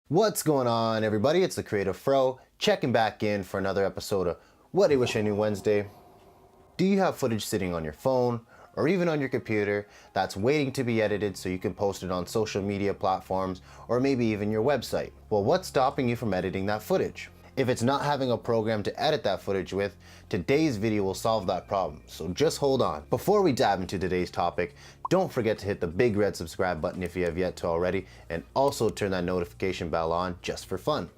What's going on, everybody? It's the Creative Fro, checking back in for another episode of What I Wish I Knew Wednesday. Do you have footage sitting on your phone or even on your computer that's waiting to be edited so you can post it on social media platforms or maybe even your website? Well, what's stopping you from editing that footage? If it's not having a program to edit that footage with, today's video will solve that problem, so just hold on. Before we dive into today's topic, don't forget to hit the big red subscribe button if you have yet to already, and also turn that notification bell on just for fun.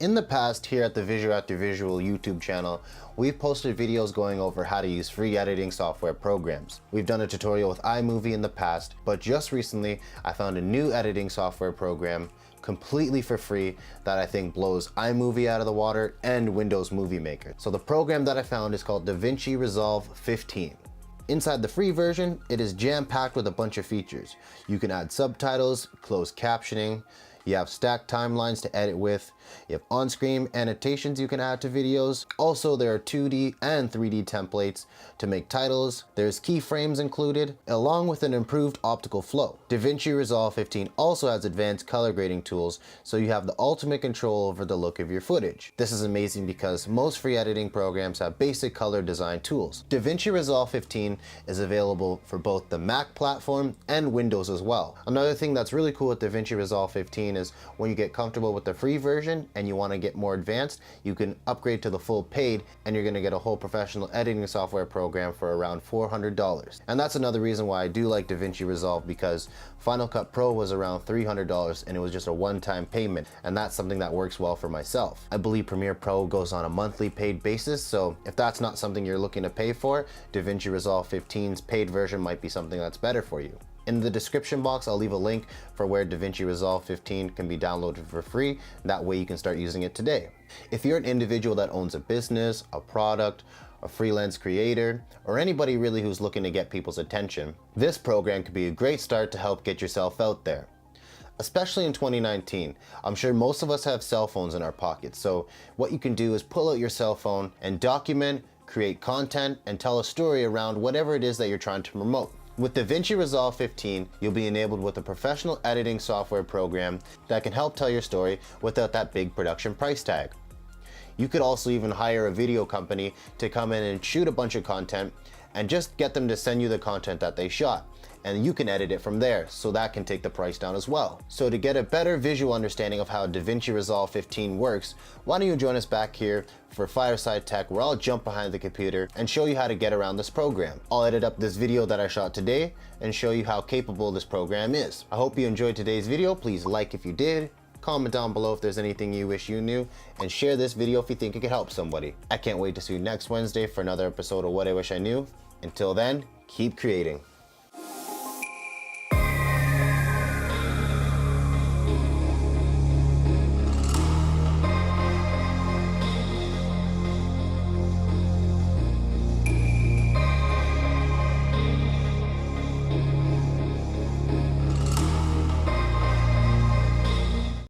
In the past, here at the Visual After Visual YouTube channel, we've posted videos going over how to use free editing software programs. We've done a tutorial with iMovie in the past, but just recently I found a new editing software program completely for free that I think blows iMovie out of the water and Windows Movie Maker. So the program that I found is called DaVinci Resolve 15. Inside the free version, it is jam-packed with a bunch of features. You can add subtitles, closed captioning, you have stacked timelines to edit with, you have on-screen annotations you can add to videos. Also, there are 2D and 3D templates to make titles. There's keyframes included, along with an improved optical flow. DaVinci Resolve 15 also has advanced color grading tools, so you have the ultimate control over the look of your footage. This is amazing because most free editing programs have basic color design tools. DaVinci Resolve 15 is available for both the Mac platform and Windows as well. Another thing that's really cool with DaVinci Resolve 15 is when you get comfortable with the free version and you want to get more advanced, you can upgrade to the full paid and you're going to get a whole professional editing software program for around $400. And that's another reason why I do like DaVinci Resolve, because Final Cut Pro was around $300 and it was just a one-time payment, and that's something that works well for myself. I believe Premiere Pro goes on a monthly paid basis, so if that's not something you're looking to pay for, DaVinci Resolve 15's paid version might be something that's better for you. In the description box, I'll leave a link for where DaVinci Resolve 15 can be downloaded for free. That way you can start using it today. If you're an individual that owns a business, a product, a freelance creator, or anybody really who's looking to get people's attention, this program could be a great start to help get yourself out there. Especially in 2019, I'm sure most of us have cell phones in our pockets, so what you can do is pull out your cell phone and document, create content, and tell a story around whatever it is that you're trying to promote. With DaVinci Resolve 15, you'll be enabled with a professional editing software program that can help tell your story without that big production price tag. You could also even hire a video company to come in and shoot a bunch of content and just get them to send you the content that they shot, and you can edit it from there, so that can take the price down as well. So to get a better visual understanding of how DaVinci Resolve 15 works, why don't you join us back here for Fireside Tech, where I'll jump behind the computer and show you how to get around this program. I'll edit up this video that I shot today and show you how capable this program is. I hope you enjoyed today's video. Please like if you did, comment down below if there's anything you wish you knew, and share this video if you think it could help somebody. I can't wait to see you next Wednesday for another episode of What I Wish I Knew. Until then, keep creating.